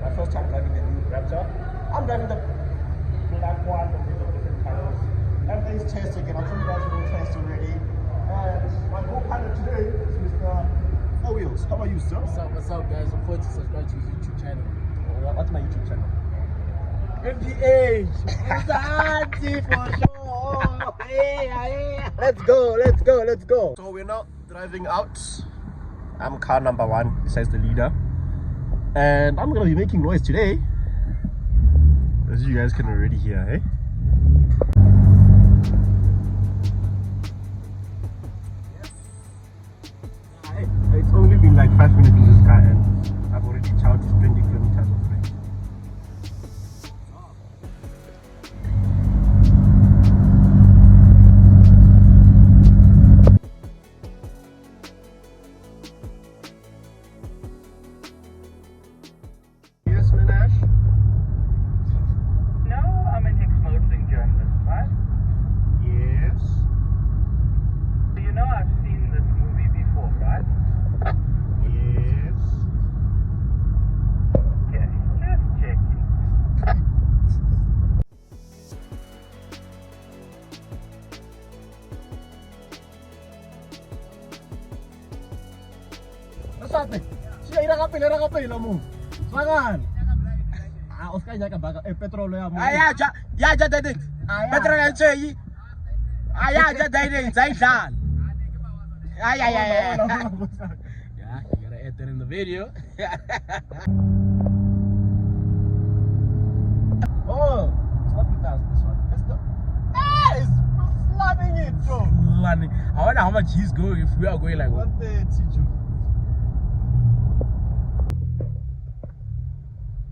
My first time driving the new Raptor. I'm driving the black one with the different colors. Everything's testing and I'm sure you guys will test already. And my co-pilot today is Mr. Four Wheels. How are you, sir? What's up, guys? I'm forward to subscribe to his YouTube channel. What's my YouTube channel? MPH! Mzansi for sure! Hey! Let's go. So we're now driving out. I'm car number one, besides the leader. And I'm gonna be making noise today. As you guys can already hear, eh? It's only been like 5 minutes in this car and I've already charged 20 kilometers of range. Yes, Minash? No, I'm an ex-motoring journalist, right? Yes. So you know I've seen this movie before, right? Yes. Okay, just checking. Nasaan? Siya ira kapila mo. Sangan? Oscar niya ka baga Petrol ya mo. Ja dading. Petrol and say. Ja dading, Sandton. Yeah, you gotta add that in the video. Oh, it's not 2000 this one. It's the it's slamming it, bro. I wonder how much he's going if we are going like What the Joe?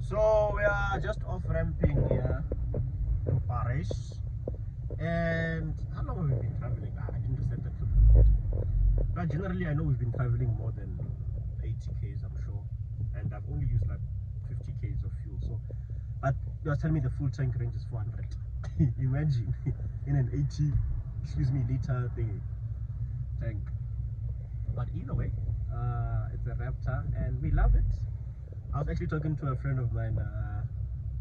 So we are just off ramping here to Parys. And how long have we been traveling? I didn't set that. But generally I know we've been traveling more than 80 k's, I'm sure. And I've only used like 50 k's of fuel. So but you are telling me the full tank range is 400. Imagine in an 80 liter tank. But either way, it's a Raptor and we love it. I was actually talking to a friend of mine,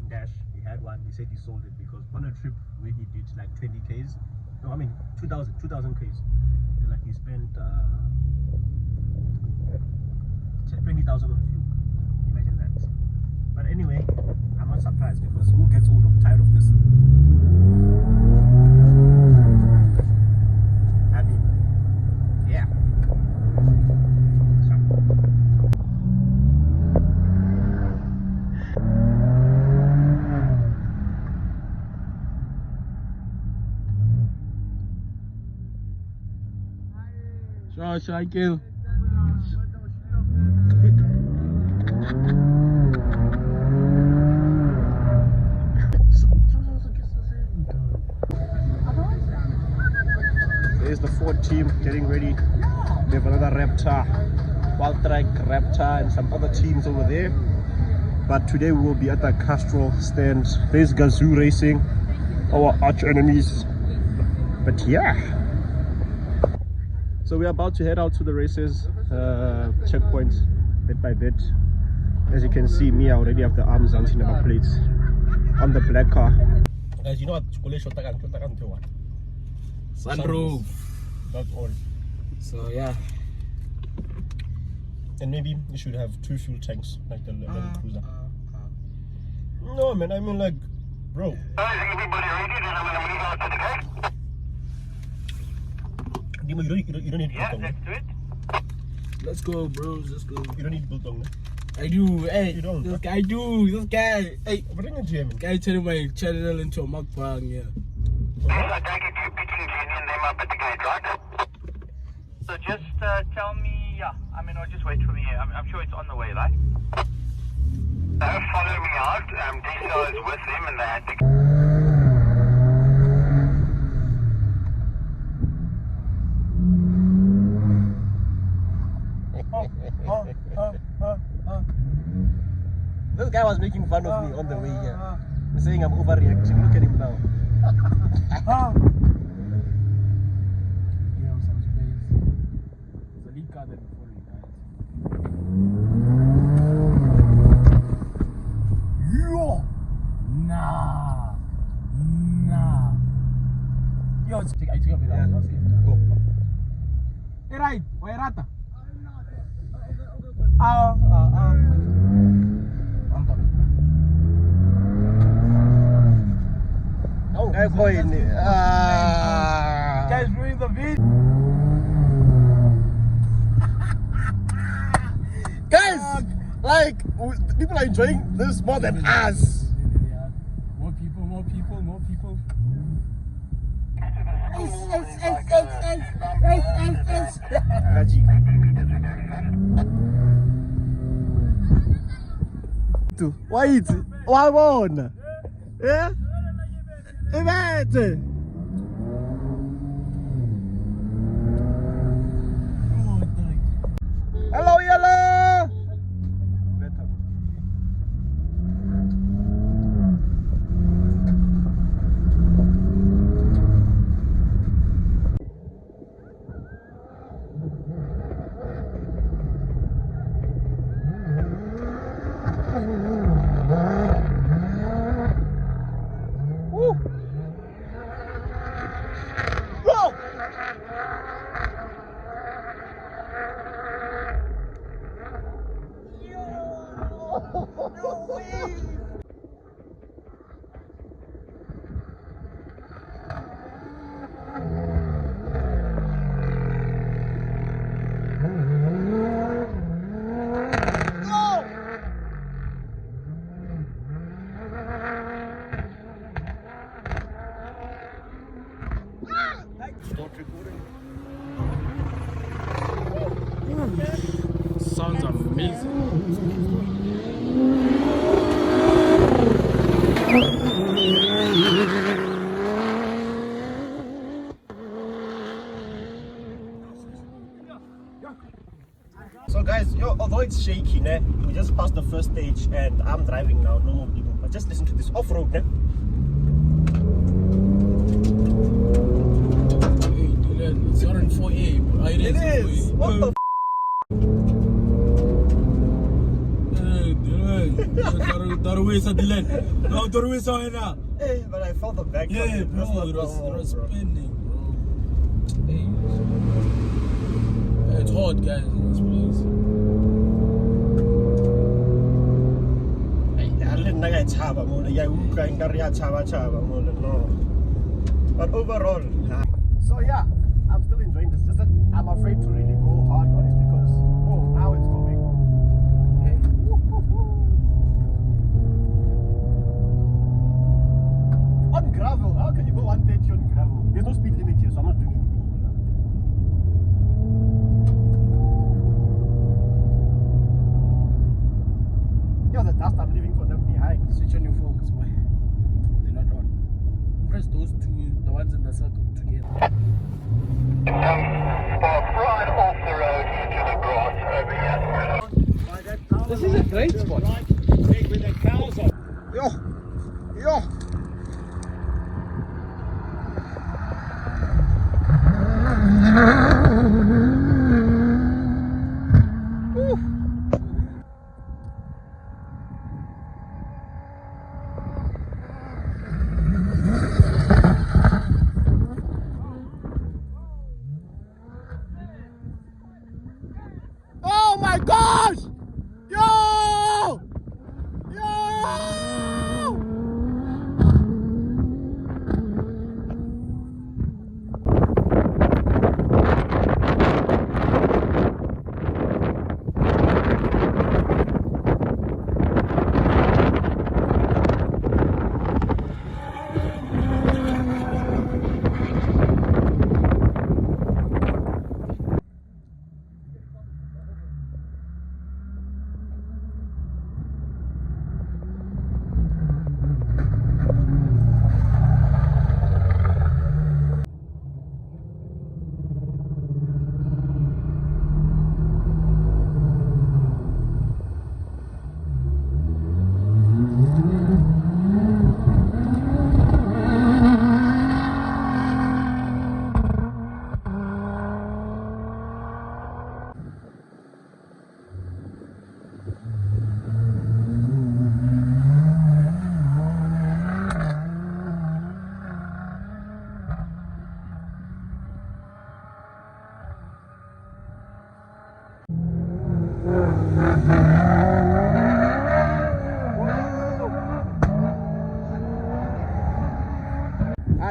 Dash. He had one. He said he sold it because on a trip where he did like 20 k's, no, I mean 2000 k's, like he spent 20,000 on fuel. Imagine that. But anyway, I'm not surprised because who gets tired of this? I mean, yeah. Shaikil. There's the Ford team getting ready. We have another Raptor, Wild Track Raptor, and some other teams over there. But today we will be at the Castrol stand. There's Gazoo Racing, our arch enemies. But yeah. So we're about to head out to the races, checkpoints, bit by bit. As you can see, me, I already have the Mzansi number plates on the black car. As you know, Sunroof. That's all. So yeah. And maybe you should have 2 fuel tanks like the Land Cruiser. No man, I mean like, bro. Everybody ready? Then I'm gonna move out to the gate. Dimo, you don't need biltong. Let's do it. Let's go, bros. Let's go. You don't need biltong. I do. Hey, You don't, this bro? guy. I do. This guy. Hey, Bring it to him. guy turning my channel into a mukbang. Yeah. I take it you picking Kenyan them up at the gate, right? So just tell me, yeah. I mean, or just wait for me. I'm sure it's on the way, right? Follow me out. Diesel is with them and they had to... This guy was making fun of me on the way here. He's saying I'm overreacting. Look at him now. Give him some space. It's a lead car that before you guys. Yo! Nah. Yo, I take a video. Go. Hey, right. Why rata? Guys, ruin the video. guys, like people are enjoying this more than us. More people. Wait, wabona? Yeah? Imagine. Hello, yellow. Start recording. Sounds amazing. So guys, although it's shaky, ne, we just passed the first stage and I'm driving now, no more people. But just listen to this off-road, ne? Hey, Dylan, it's on 4A. It is! What the Hey, but I found the back. Yeah, That's bro, not it was normal, bro. spinning, bro. Hey, it's hot, guys, in this place. No. But overall, so yeah, I'm still enjoying this. Just that I'm afraid to really go hard on it because now it's going. Hey. On gravel, how can you go 130 on gravel? There's no speed limit here, so I'm not doing anything. Yeah, the dust I'm leaving for them behind. Switch on your focus, boy. They're not on. Press those two, the ones in the circle together. Right off the road into the grass over here. This is a great spot. Yo! Oh my gosh! Yo!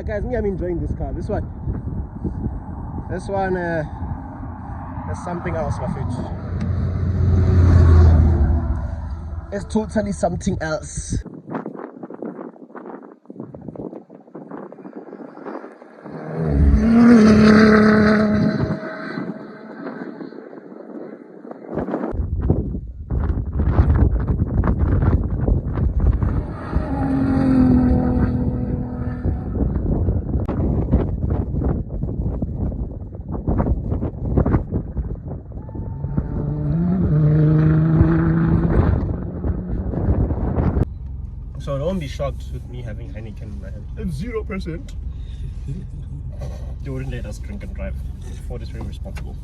guys, I'm enjoying this car. This one, that's something else, my friend. It's totally something else. So don't be shocked with me having Heineken in my hand. It's 0%. They wouldn't let us drink and drive. Ford is very responsible.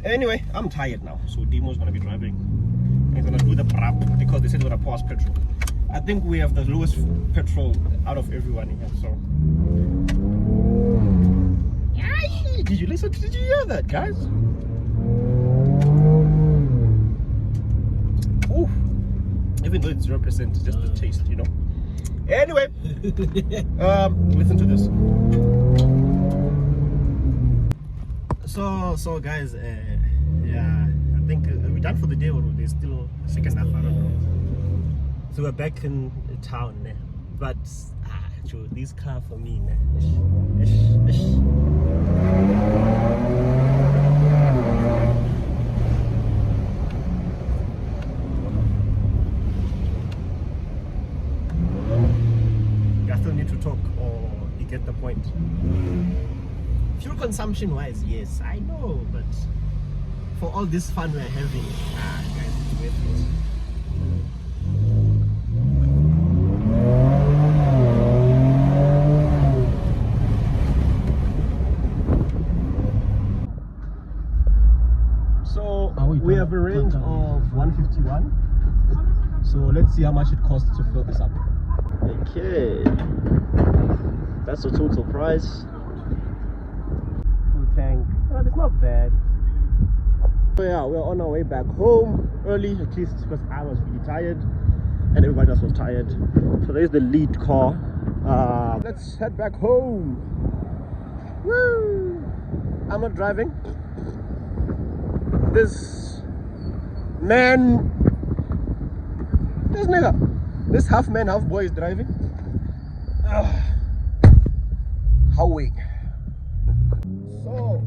Anyway, I'm tired now, so Demo's gonna be driving. He's gonna do the prep because they said they're gonna pause petrol. I think we have the lowest petrol out of everyone here, so. Did you listen? Did you hear that, guys? Ooh. Even though it's 0%, it's just the taste, you know. Anyway, listen to this. So guys, yeah, I think we're done for the day, or there's still a second half. I don't know. So we're back in town, but this car for me, to talk, or you get the point. Fuel consumption wise, yes, I know, but for all this fun we're having, guys, it's worth it. So we have a range of 151. So let's see how much it costs to fill this up. Okay, that's the total price. Full tank. Well, it's not bad. So yeah, we're on our way back home early, at least because I was really tired and everybody else was tired. So there's the lead car. Let's head back home. Woo! I'm not driving. This nigga. This half man, half boy is driving. How we? So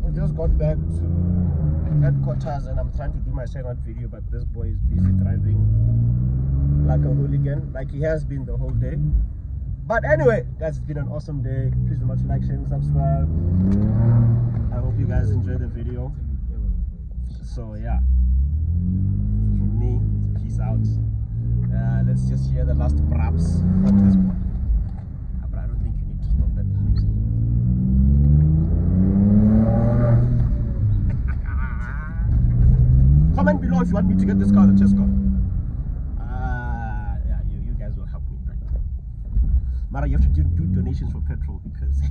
we just got back to headquarters and I'm trying to do my second video, but this boy is busy driving like a hooligan, like he has been the whole day. But anyway, guys, it's been an awesome day. Please remember to like, share, and subscribe. I hope you guys enjoyed the video. So yeah, from me, peace out. Let's just hear the last props from this one. But I don't think you need to stop that. Comment below if you want me to get this car, the chest car. Yeah, you guys will help me, right? Mara, you have to do donations for petrol because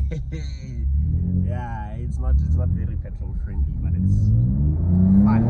yeah, it's not very petrol friendly, but it's fun.